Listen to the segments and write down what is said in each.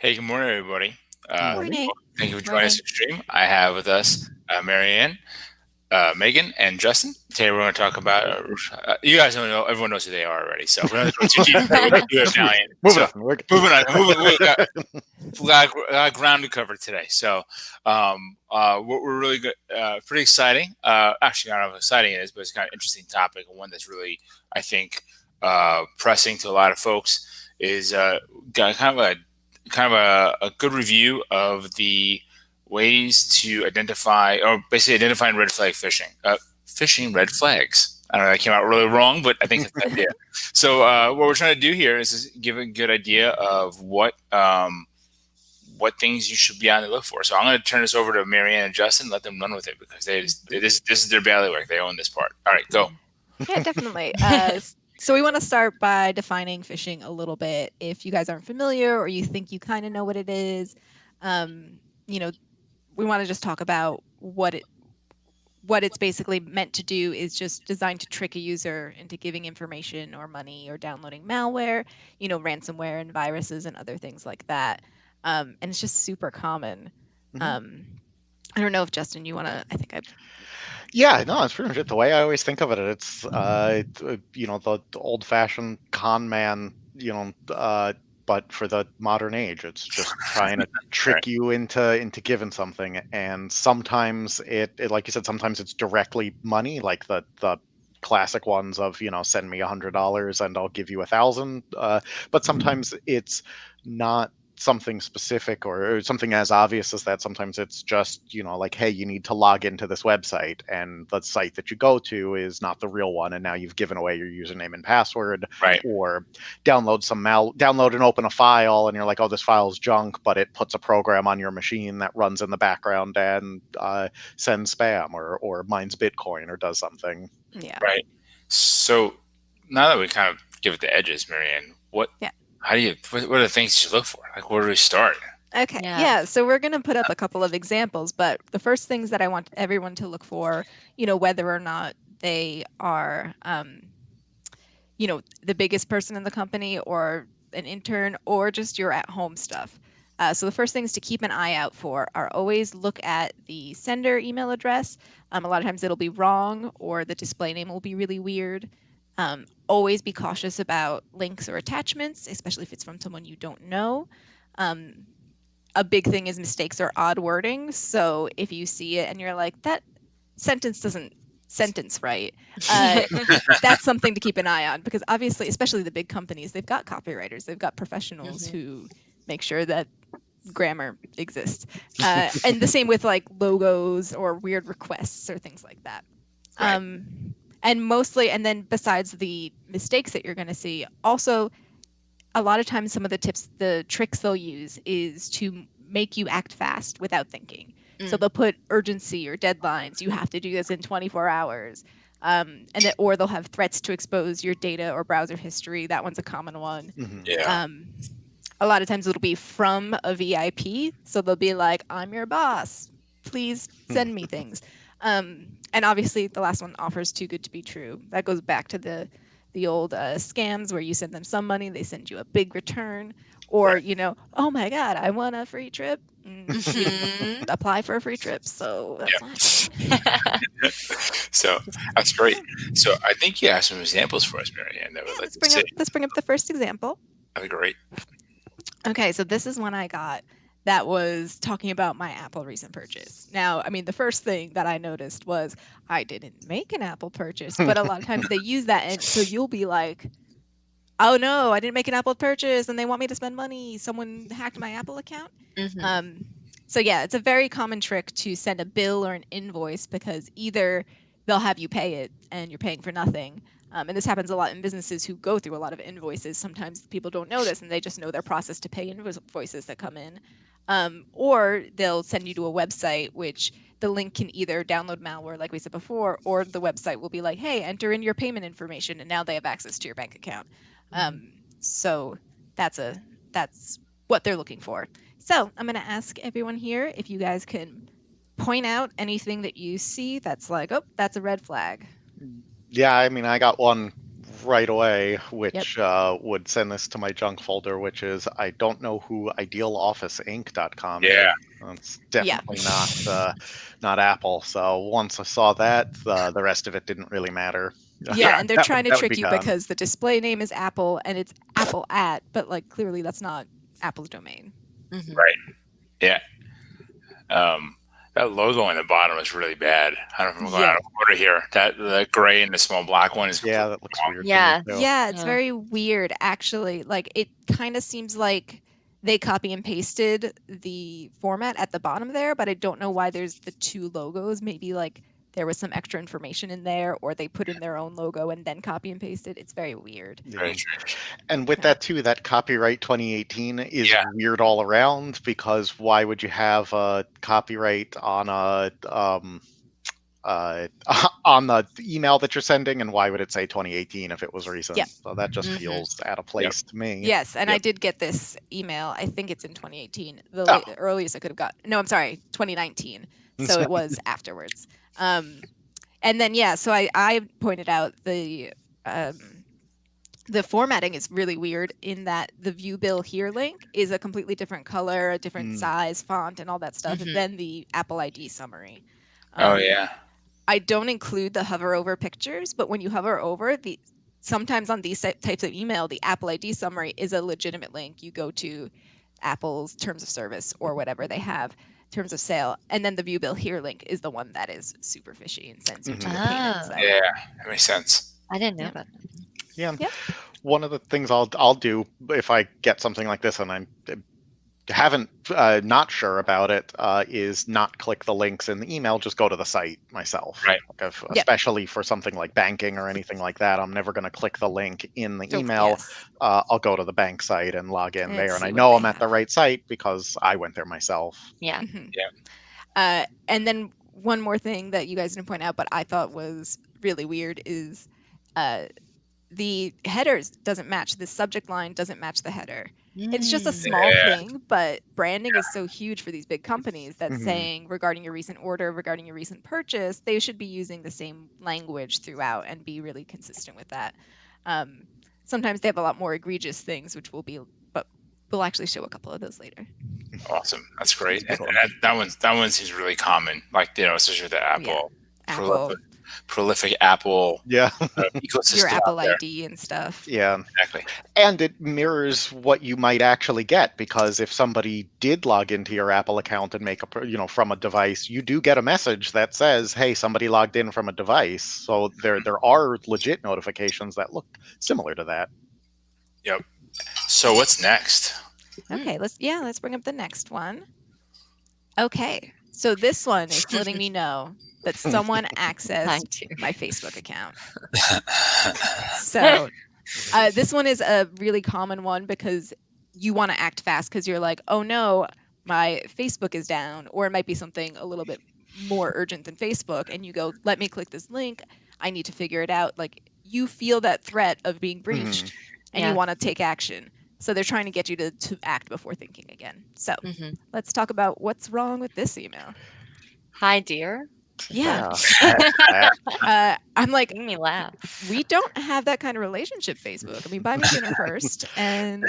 Hey, good morning, everybody. Morning. Morning. Thank you for joining us Morning. on stream. I have with us Marianne, Megan, and Justin. Today we're going to talk about. You guys don't know. Everyone knows who they are already, so we don't have to go too deep. We're going to do it Just now. moving So on. We're good. moving on. We got ground to cover today. So what we're really good, pretty exciting. Actually, I don't know how exciting it is, but it's kind of interesting topic and one that's really, I think, pressing to a lot of folks. Is got kind of a good review of the ways to identify, or basically identifying red flag phishing. Phishing red flags. I don't know, that came out really wrong, but I think that's the idea. So what we're trying to do here is give a good idea of what things you should be on the look for. So I'm going to turn this over to Marianne and Justin, let them run with it because this is their bailiwick. They own this part. All right, go. Yeah, definitely. So we want to start by defining phishing a little bit. If you guys aren't familiar or you think you kind of know what it is, um, you know, we want to just talk about what it's basically meant to do is just designed to trick a user into giving information or money or downloading malware, ransomware and viruses and other things like that. And it's just super common. I don't know if Justin, you want to, I think I Yeah, no, it's pretty much it. The way I always think of it, it's the old-fashioned con man, but for the modern age. It's just trying to trick you into giving something, and sometimes it like you said, sometimes it's directly money, like the classic ones of send me $100 and I'll give you 1,000. But sometimes it's not something specific or something as obvious as that. Sometimes it's just like, hey, you need to log into this website, and the site that you go to is not the real one, and now you've given away your username and password. Right. Or download and open a file, and you're like, oh, this file's junk, but it puts a program on your machine that runs in the background and sends spam or mines Bitcoin or does something. Yeah. Right. So now that we kind of give it the edges, Marianne, what are the things you should look for? Like, where do we start? Okay. Yeah. So we're going to put up a couple of examples, but the first things that I want everyone to look for, whether or not they are, the biggest person in the company or an intern or just your at-home stuff. So the first things to keep an eye out for are always look at the sender email address. A lot of times it'll be wrong or the display name will be really weird. Always be cautious about links or attachments, especially if it's from someone you don't know. A big thing is mistakes or odd wording. So if you see it and you're like, that sentence doesn't sentence right, that's something to keep an eye on, because obviously, especially the big companies, they've got copywriters, they've got professionals who make sure that grammar exists. And the same with like logos or weird requests or things like that. Right. And then besides the mistakes that you're going to see, also a lot of times some of the tricks they'll use is to make you act fast without thinking. So they'll put urgency or deadlines. You have to do this in 24 hours. Or they'll have threats to expose your data or browser history. That one's a common one. Yeah. A lot of times it'll be from a VIP. So they'll be like, I'm your boss. Please send me things. And obviously the last one offers too good to be true. That goes back to the old scams where you send them some money, they send you a big return. Or, oh my God, I want a free trip. You didn't apply for a free trip, so that's fine. So that's great. So I think you have some examples for us, Marianne. Let's bring up the first example. That'd be great. Okay, so this is one I got that was talking about my Apple recent purchase. Now, I mean, the first thing that I noticed was I didn't make an Apple purchase, but a lot of times they use that, and so you'll be like, oh no, I didn't make an Apple purchase and they want me to spend money. Someone hacked my Apple account. So yeah, it's a very common trick to send a bill or an invoice, because either they'll have you pay it and you're paying for nothing. And this happens a lot in businesses who go through a lot of invoices. Sometimes people don't know this and they just know their process to pay invoices that come in. Or they'll send you to a website, which the link can either download malware, like we said before, or the website will be like, hey, enter in your payment information, and now they have access to your bank account. So that's what they're looking for. So I'm going to ask everyone here if you guys can point out anything that you see that's like, oh, that's a red flag. Yeah, I mean, I got one right away, which would send this to my junk folder, which is I don't know who idealofficeinc.com Yeah. is. It's definitely not Apple. So once I saw that, the rest of it didn't really matter. Yeah, and they're trying to that would trick be you gone. because the display name is Apple and it's Apple at, but like clearly that's not Apple's domain. Right. Yeah. That logo on the bottom is really bad. I don't know if I'm going out of order here. That the gray and the small black one is Yeah, that looks weird. Yeah. To me, too. Yeah, it's very weird actually. Like it kind of seems like they copy and pasted the format at the bottom there, but I don't know why there's the two logos. Maybe like there was some extra information in there, or they put in their own logo and then copy and pasted. It's very weird. Very strange. And with that too, that copyright 2018 is Yeah. weird all around, because why would you have a copyright on a on the email that you're sending, and why would it say 2018 if it was recent? Yep. So that just feels out of place to me. Yes, and I did get this email. I think it's in 2018. The earliest I could have got. No, I'm sorry, 2019. So it was afterwards. And then so I pointed out the formatting is really weird in that the view bill here link is a completely different color, a different size, font, and all that stuff than the Apple ID summary. Oh yeah. I don't include the hover over pictures, but when you hover over sometimes on these types of email, the Apple ID summary is a legitimate link. You go to Apple's terms of service or whatever they have, terms of sale, and then the view bill here link is the one that is super fishy and sends you to the payment site. Yeah, that makes sense. I didn't know about that. Yeah. One of the things I'll do if I get something like this and I'm haven't not sure about it is not click the links in the email, just go to the site myself. Right. Like especially for something like banking or anything like that, I'm never going to click the link in the email. I'll go to the bank site and log in there, and I know I'm at the right site because I went there myself. Yeah. And then one more thing that you guys didn't point out, but I thought was really weird is the headers doesn't match. The subject line doesn't match the header. It's just a small thing, but branding is so huge for these big companies that saying regarding your recent order, regarding your recent purchase, they should be using the same language throughout and be really consistent with that. Sometimes they have a lot more egregious things, which but we'll actually show a couple of those later. Awesome, that's great. And that one seems really common, like especially with the Apple. Prolific Apple ecosystem. Your Apple ID and stuff. Yeah, exactly. And it mirrors what you might actually get, because if somebody did log into your Apple account and make from a device, you do get a message that says, "Hey, somebody logged in from a device." So there are legit notifications that look similar to that. Yep. So what's next? Okay, let's bring up the next one. Okay, so this one is letting me know that someone accessed my Facebook account. So this one is a really common one because you want to act fast because you're like, oh no, my Facebook is down, or it might be something a little bit more urgent than Facebook, and you go, let me click this link. I need to figure it out. Like you feel that threat of being breached and you want to take action. So they're trying to get you to act before thinking again. So let's talk about what's wrong with this email. Hi, dear. Yeah. I'm like, made me laugh. We don't have that kind of relationship, Facebook. I mean, buy me dinner first. And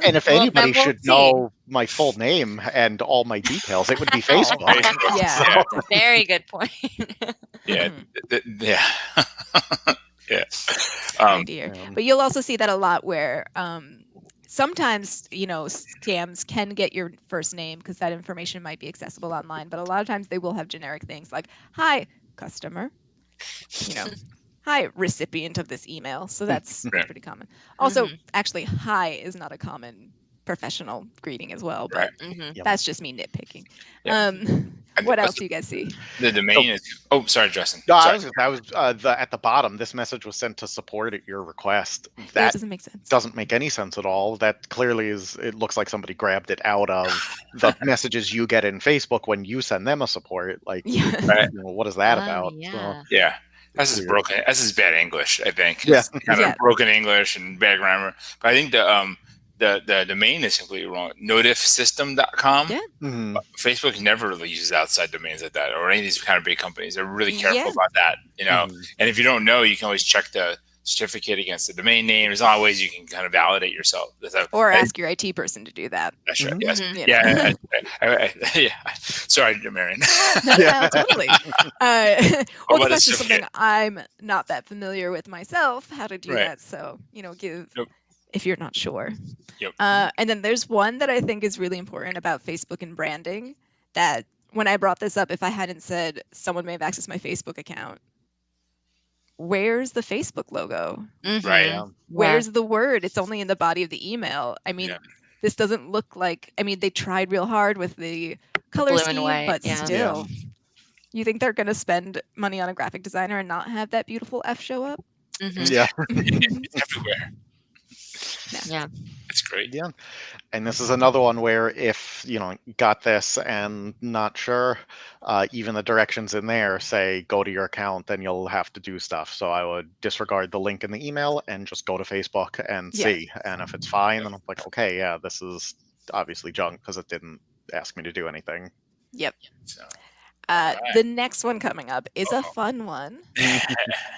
and if anybody should know my full name and all my details, it would be Facebook. Yeah. Very good point. Yeah. Yeah. Dear. But you'll also see that a lot where sometimes, scams can get your first name because that information might be accessible online. But a lot of times they will have generic things like, hi, customer, hi, recipient of this email. So that's pretty common. Also, actually, hi is not a common professional greeting as well. But that's just me nitpicking. What else do you guys see? The domain is. Oh, sorry, Justin. No, sorry. I was at the bottom. This message was sent to support at your request. That doesn't make sense. Doesn't make any sense at all. That clearly is. It looks like somebody grabbed it out of the messages you get in Facebook when you send them a support. Like, what is that about? Yeah. So, yeah. This is broken. This is bad English, I think. Yeah. It's kind of broken English and bad grammar. But I think the domain is completely wrong. Notifsystem.com. Yeah. Facebook never really uses outside domains like that, or any of these kind of big companies. They're really careful about that, And if you don't know, you can always check the certificate against the domain name. There's a lot of ways you can kind of validate yourself. Or ask your IT person to do that. That's right. Mhm. Yes. You know. Yeah. Yeah. Sorry, Marion. No, totally. Well, about because a that's just something certificate? I'm not that familiar with myself, how to do Right. that. So, give Yep. if you're not sure. Yep. And then there's one that I think is really important about Facebook and branding that when I brought this up, if I hadn't said someone may have accessed my Facebook account, where's the Facebook logo? Right. Yeah. Where's the word? It's only in the body of the email. I mean, Yeah. this doesn't look like, they tried real hard with the color Blue and scheme, white, but yeah. still. You think they're going to spend money on a graphic designer and not have that beautiful F show up? Yeah. It's everywhere. Yeah. It's great. Yeah. And this is another one where if, got this and not sure, even the directions in there say go to your account, then you'll have to do stuff. So I would disregard the link in the email and just go to Facebook and Yeah. see. And if it's fine, then I'm like, okay, yeah, this is obviously junk because it didn't ask me to do anything. Yep. So, The next one coming up is a fun one.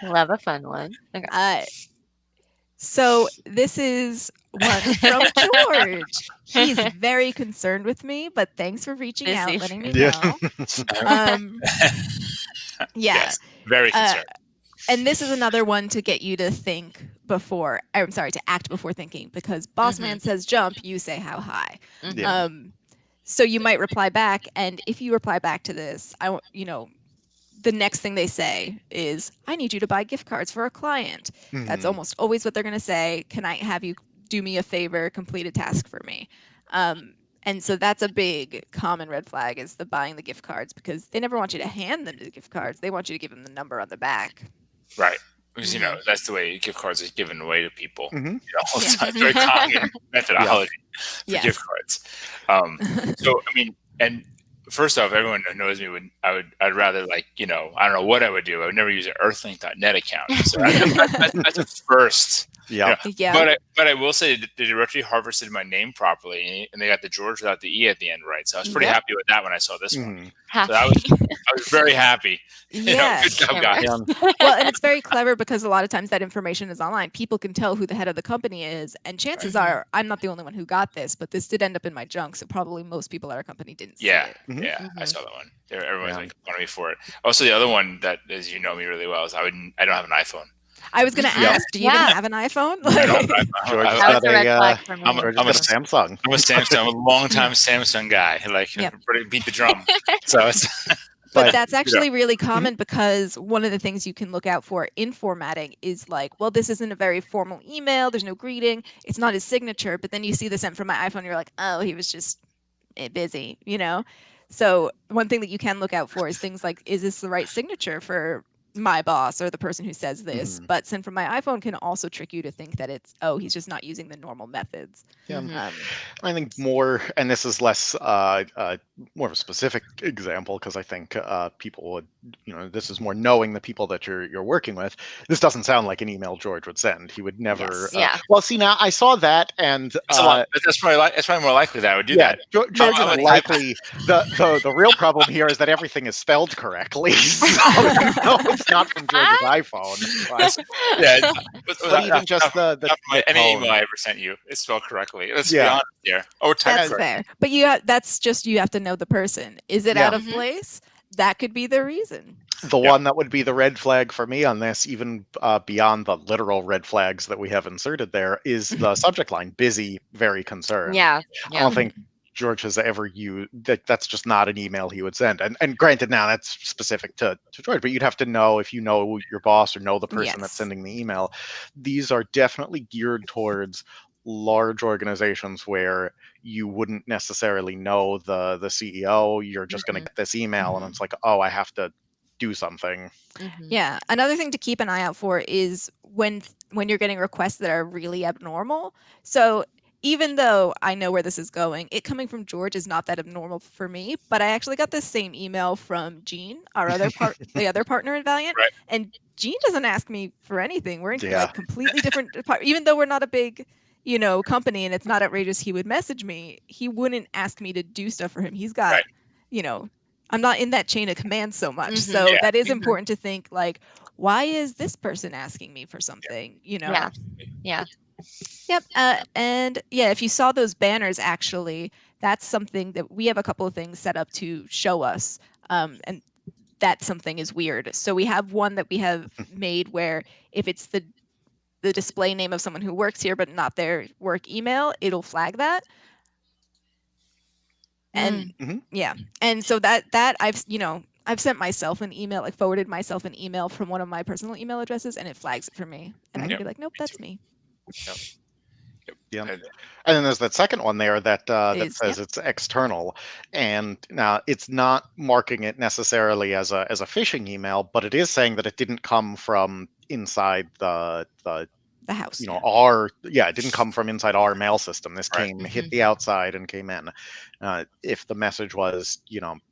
Love a fun one. Okay. So this is one from George. He's very concerned with me, but thanks for reaching out, Busy. letting me Yeah. know. Yeah. Yes, very concerned. And this is another one to get you to think before, to act before thinking, because boss man says jump, you say how high. Yeah. So you might reply back, and if you reply back to this, the next thing they say is, I need you to buy gift cards for a client. That's Mhm. almost always what they're going to say. Can I have you do me a favor, complete a task for me? And so that's a big common red flag, is the buying the gift cards, because they never want you to hand them the gift cards. They want you to give them the number on the back. Right. Because, that's the way gift cards are given away to people. Mhm. It's a very common methodology for Yes. gift cards. So, and first off, everyone who knows me I'd rather I don't know what I would do. I would never use an earthlink.net account. So that's a first. Yeah. Yeah. But I will say that the directory harvested my name properly, and they got the George without the E at the end right. So I was pretty happy with that when I saw this one. Mhm. So I was very happy. Yeah. Good job, guys. Yeah. Well, and it's very clever because a lot of times that information is online. People can tell who the head of the company is, and chances are I'm not the only one who got this, but this did end up in my junk, so probably most people at our company didn't see Yeah, it. Mhm. yeah, I saw that one. Everyone's Yeah. making fun of me for it. Also, the other one that, as you know me really well, is I don't have an iPhone. I was going to Yeah. ask, do you even have an iPhone? I don't have an iPhone. George That was got a red a flag for me. I'm a- George I'm got a- a Samsung. I'm a Samsung. I'm a long-time Samsung guy. Yep. Beat the drum. So it's But But, that's actually really common, because one of the things you can look out for in formatting is well, this isn't a very formal email. There's no greeting. It's not his signature. But then you see this sent from my iPhone. You're like, oh, he was just busy, So one thing that you can look out for is things like, is this the right signature for my boss or the person who says this? But sent from my iPhone can also trick you to think that it's, he's just not using the normal methods. Yeah. I think more, and this is less more of a specific example, because I think people would, this is more knowing the people that you're working with. This doesn't sound like an email George would send. He would never. Yes. Well, see, now I saw that, and that's probably more likely that I would do that. George is likely. The real problem here is that everything is spelled correctly. So it's not from George's iPhone. But even just the any tone. email I ever sent you is spelled correctly. Let's be Yeah. honest here. Or typed That's correctly. fair. But that's just, you have to know the person. Is it Yeah. out of place? That could be the reason. The one that would be the red flag for me on this, even beyond the literal red flags that we have inserted there, is the subject line: busy, very concerned. Yeah. I don't think George has ever used that. That's just not an email he would send. And granted, now that's specific to George, but you'd have to know, if you know your boss or know the person that's sending the email. These are definitely geared towards large organizations where you wouldn't necessarily know the CEO. You're just going to get this email, and it's like, oh, I have to do something. Yeah. Another thing to keep an eye out for is when you're getting requests that are really abnormal. So even though I know where this is going, it coming from George is not that abnormal for me. But I actually got this same email from Jean, our other the other partner in Valiant, Right. and Jean doesn't ask me for anything. We're in Yeah. completely different even though we're not a big company and it's not outrageous he would message me, he wouldn't ask me to do stuff for him. He's got Right. I'm not in that chain of command so much. So Yeah. that is important to think like, why is this person asking me for something? Yeah. Yeah. Yep. And yeah, if you saw those banners, actually, that's something that we have a couple of things set up to show us. And that something is weird. So we have one that we have made where if it's the display name of someone who works here but not their work email, it'll flag that. And yeah, and so that I've sent myself an email, like forwarded myself an email from one of my personal email addresses, and it flags it for me, and I can be like, nope, that's me. Yep. Yeah. And then there's that second one there that that says it's external, and now it's not marking it necessarily as a phishing email, but it is saying that it didn't come from inside the house. It didn't come from inside our mail system. This Right. came hit the outside and came in. If the message was,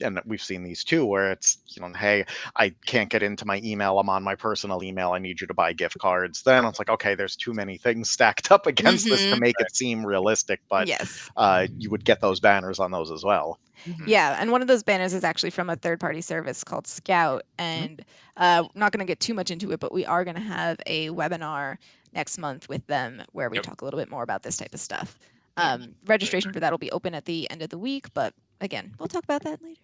and we've seen these too, where it's, hey, I can't get into my email. I'm on my personal email. I need you to buy gift cards. Then it's like, okay, there's too many things stacked up against this to make it seem realistic. But yes, you would get those banners on those as well. Yeah, and one of those banners is actually from a third-party service called Scout, and not going to get too much into it, but we are going to have a webinar next month with them where we talk a little bit more about this type of stuff. Registration for that will be open at the end of the week, but again, we'll talk about that later.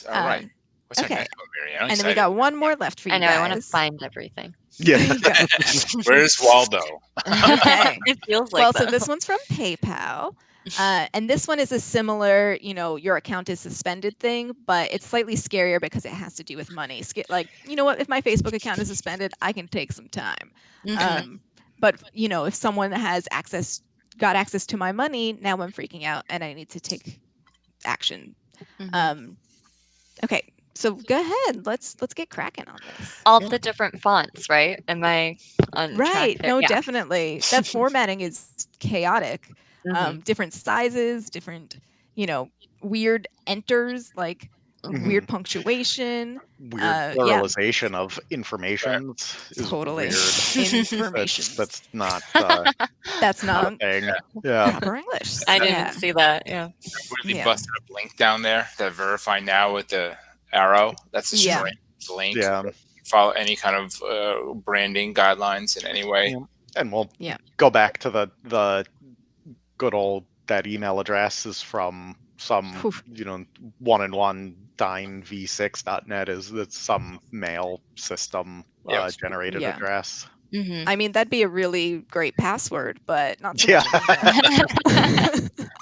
All right. What's okay. our next one, Marianne? And then we got one more left for you I know. guys. I want to find everything. Yeah. Where's Waldo? Okay. It feels like well, that. so this one's from PayPal. And this one is a similar, your account is suspended thing, but it's slightly scarier because it has to do with money. Like, you know what? If my Facebook account is suspended, I can take some time. But, if someone got access to my money, now I'm freaking out and I need to take action. Okay. So go ahead. Let's get cracking on this. All the different fonts, right? Am I on right? track there? No, Yeah. definitely. That formatting is chaotic. Different sizes, different, weird enters, like weird punctuation, weird pluralization of information is totally weird. information. That's not. That's not a thing. Yeah. proper English. I didn't see that. Yeah. Would it be busted up link down there? That verify now with the arrow. That's a strange link. Yeah. Follow any kind of branding guidelines in any way. And we'll go back to the good old that email address is from some 1-in-1 dynv6.net that's some mail system generated address. I mean, that'd be a really great password, but not so yeah.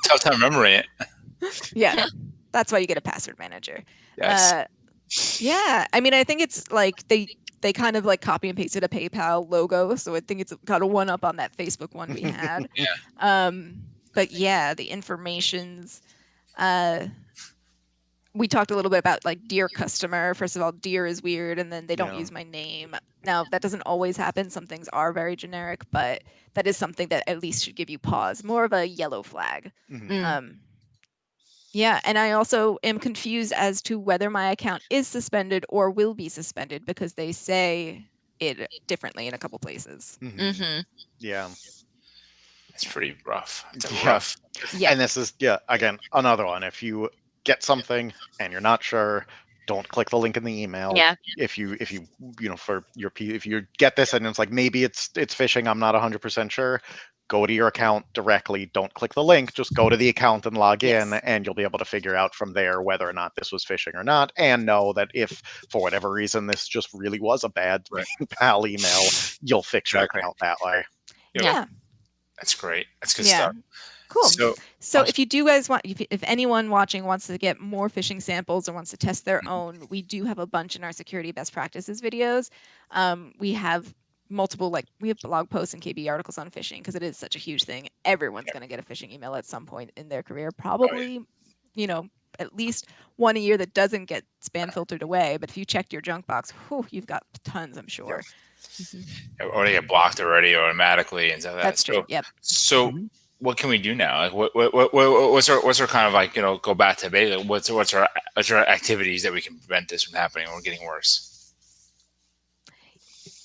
Tough time remembering it. Yeah, that's why you get a password manager. Yes. Yeah, I mean, I think it's like they kind of like copy and pasted a PayPal logo, so I think it's got a one up on that Facebook one we had. But yeah, the informations. We talked a little bit about like dear customer. First of all, dear is weird, and then they don't use my name. Now that doesn't always happen. Some things are very generic, but that is something that at least should give you pause. More of a yellow flag. Yeah, and I also am confused as to whether my account is suspended or will be suspended because they say it differently in a couple places. Yeah. It's pretty rough. It's rough. Yeah. And this is again another one. If you get something and you're not sure, don't click the link in the email. Yeah. If you for your if you get this and it's like maybe it's phishing, I'm not 100% sure. Go to your account directly. Don't click the link. Just go to the account and log in, and you'll be able to figure out from there whether or not this was phishing or not. And know that if, for whatever reason, this just really was a bad PAL email, you'll fix your account that way. Yeah. That's great. That's good stuff. Cool. So if you do guys want, if anyone watching wants to get more phishing samples or wants to test their own, we do have a bunch in our security best practices videos. We have multiple, we have blog posts and KB articles on phishing because it is such a huge thing. Everyone's going to get a phishing email at some point in their career. Probably, at least one a year that doesn't get spam filtered away. But if you checked your junk box, you've got tons, I'm sure. Or they get blocked already automatically and stuff like that. That's true. Yep. So what can we do now? Like what's our kind of go back to basics? What's our activities that we can prevent this from happening or getting worse?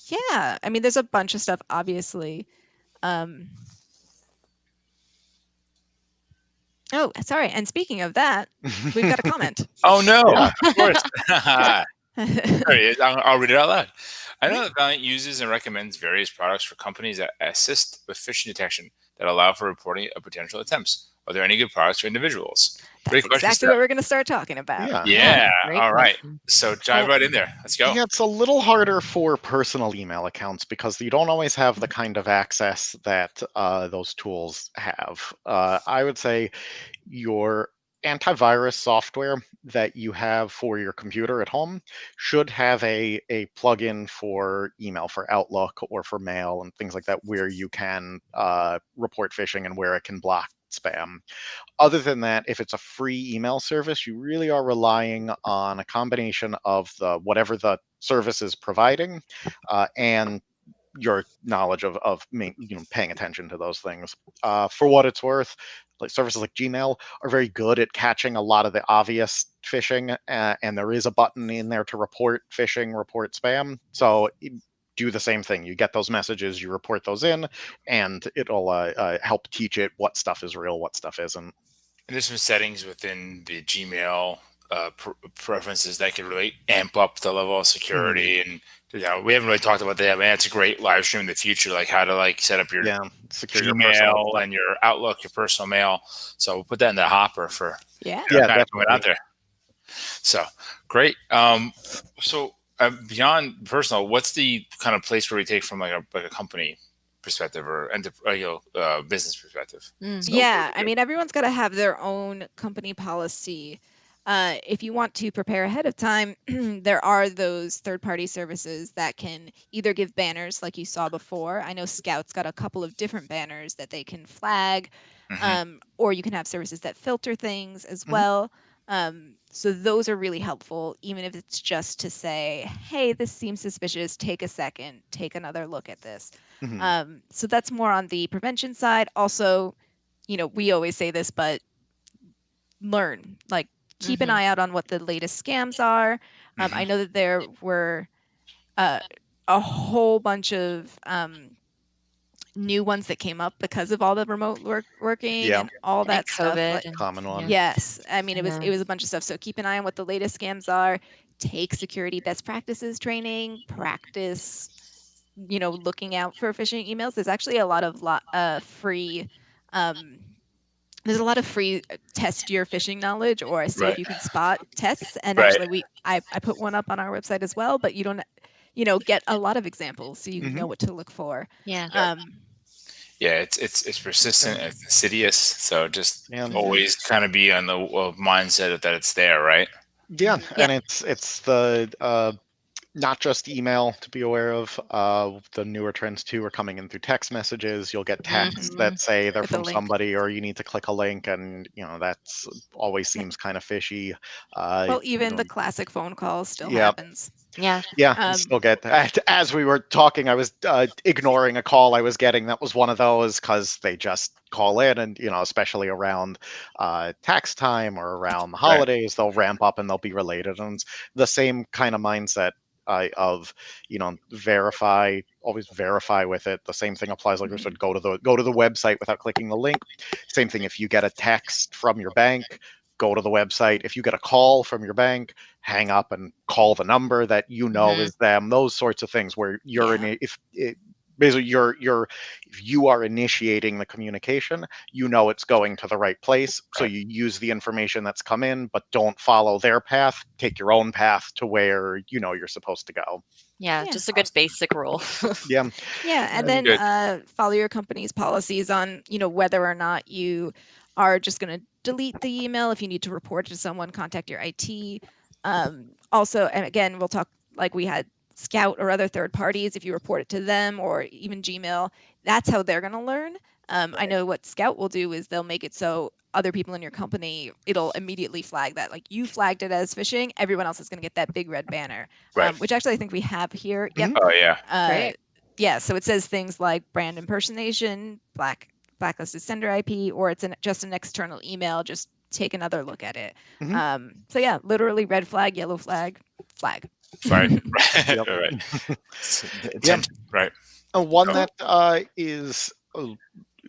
Yeah, I mean, there's a bunch of stuff, obviously. Oh, sorry. And speaking of that, we've got a comment. Oh no! Yeah. Of course. There it is. I'll read it out loud. I know Mhm. that Valiant uses and recommends various products for companies that assist with phishing detection that allow for reporting of potential attempts. Are there any good products for individuals? Great That's question, exactly Steph. what we're going to start talking about. Yeah. Yeah. Great All right. question. So dive right in there. Let's go. Yeah, it's a little harder for personal email accounts because you don't always have the kind of access that those tools have. I would say your antivirus software that you have for your computer at home should have a plugin for email, for Outlook or for mail and things like that, where you can report phishing and where it can block spam. Other than that, if it's a free email service, you really are relying on a combination of the whatever the service is providing and your knowledge of paying attention to those things. For what it's worth, like services like Gmail are very good at catching a lot of the obvious phishing, and there is a button in there to report phishing, report spam. So do the same thing. You get those messages, you report those in, and it'll help teach it what stuff is real, what stuff isn't. And there's some settings within the Gmail preferences that can really amp up the level of security. And we haven't really talked about that. I mean, that's a great live stream in the future, like how to like set up your Yeah, secure your personal Gmail stuff. and your Outlook, your personal mail. So we'll put that in the hopper for Yeah. Yeah, kind of put it out definitely. there. So great. So beyond personal, what's the kind of place where we take from like a company perspective or business perspective? Yeah, I mean, everyone's got to have their own company policy. If you want to prepare ahead of time, there are those third-party services that can either give banners like you saw before. I know Scout's got a couple of different banners that they can flag, or you can have services that filter things as well. So those are really helpful, even if it's just to say, hey, this seems suspicious. Take a second, take another look at this. So that's more on the prevention side. Also, we always say this, but learn, like keep an eye out on what the latest scams are. I know that there were a whole bunch of new ones that came up because of all the remote working Yeah. and all that stuff. COVID Like, and Common one. yes, I mean it Yeah. was a bunch of stuff. So keep an eye on what the latest scams are. Take security best practices training. Practice, looking out for phishing emails. There's actually a lot of free. There's a lot of free test your phishing knowledge or see Right. if you can spot tests. And Right. actually, I put one up on our website as well. But you don't, get a lot of examples so you know what to look for. Yeah. Yeah, it's persistent, it's insidious. So just Yeah. always kind of be on the mindset that it's there, right? Yeah, and it's the not just email to be aware of. The newer trends too are coming in through text messages. You'll get texts that say they're With a from link. somebody, or you need to click a link, and that's always seems kind of fishy. Well, even the classic phone call still Yeah. happens. Yeah. Yeah, you still get that. As we were talking, I was ignoring a call I was getting. That was one of those because they just call in, and especially around tax time or around the holidays, they'll ramp up and they'll be related. And it's the same kind of mindset of always verify with it. The same thing applies. Like I said, go to the website without clicking the link. Same thing if you get a text from your bank. Go to the website. If you get a call from your bank, hang up and call the number that is them. Those sorts of things where you're basically if you are initiating the communication, it's going to the right place. So you use the information that's come in, but don't follow their path. Take your own path to where you're supposed to go. Yeah, just a good basic rule. Yeah. Yeah, and then follow your company's policies on, whether or not you are just going to delete the email. If you need to report it to someone, contact your IT. Also, and again, we'll talk like we had Scout or other third parties. If you report it to them or even Gmail, that's how they're going to learn. I know what Scout will do is they'll make it so other people in your company, it'll immediately flag that. Like you flagged it as phishing, everyone else is going to get that big red banner, which actually I think we have here. Yep. Oh yeah. Great. Yeah, so it says things like brand impersonation, blacklisted sender IP, or it's just an external email. Just take another look at it. So yeah, literally red flag, yellow flag, flag. Right. Yep. Right. Yeah. Right. One that is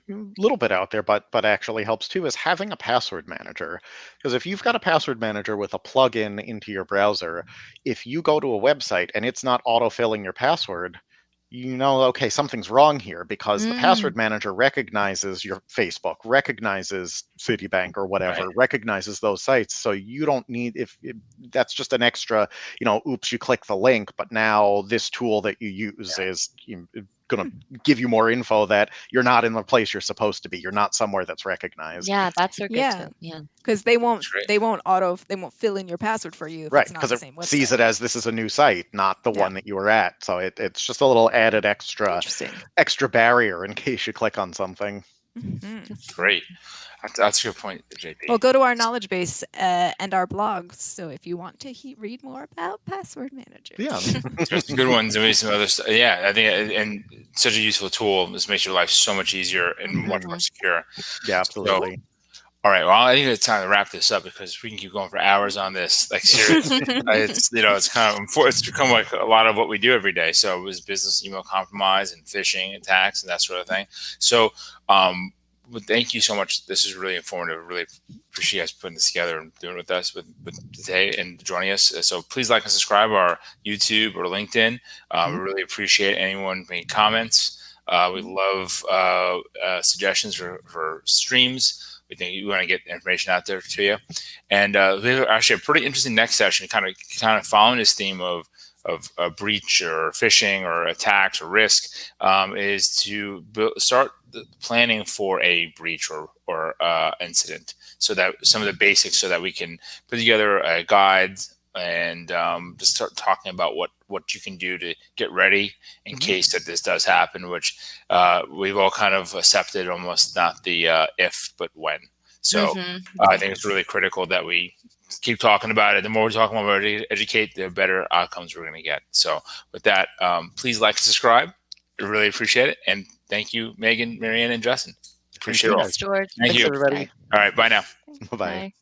little bit out there, but actually helps too, is having a password manager. Because if you've got a password manager with a plugin into your browser, if you go to a website and it's not autofilling your password, you know, okay, something's wrong here, because the password manager recognizes your Facebook, recognizes Citibank or whatever, recognizes those sites. So you don't need, if that's just an extra, oops, you click the link, but now this tool that you use is going to give you more info that you're not in the place you're supposed to be. You're not somewhere that's recognized. Yeah, that's a good Yeah. tip. Yeah. Because they won't fill in your passward for you if Right, it's not because the it same website. sees it as this is a new site, not the one that you were at. So it's just a little added extra barrier in case you click on something. Great. That's a good point, JP. Well, go to our knowledge base and our blogs. So if you want to read more about password managers. Yeah. There's some good ones and maybe some other stuff. Yeah, I think, and such a useful tool. This makes your life so much easier and much more secure. Yeah, absolutely. So, all right. Well, I think it's time to wrap this up because we can keep going for hours on this. Like seriously, it's kind of it's become like a lot of what we do every day. So it was business email compromise and phishing attacks and that sort of thing. So, thank you so much. This is really informative. Really appreciate you guys putting this together and doing it with us with today and joining us. So please like and subscribe our YouTube or LinkedIn. We really appreciate anyone making comments. We love suggestions for streams. We think you want to get information out there to you. And we have actually a pretty interesting next session, kind of following this theme of a breach or phishing or attacks or risk, is to start planning for a breach or incident. So that some of the basics, so that we can put together a guide and just start talking about what you can do to get ready in case that this does happen, which we've all kind of accepted, almost not the if, but when. So I think it's really critical that we keep talking about it. The more we talk about it, educate, the better outcomes we're going to get. So with that, please like and subscribe. I really appreciate it. And thank you, Megan, Marianne, and Justin. Appreciate it all. Thanks, George. Thank you, everybody. All right. Bye now. Bye-bye. Bye.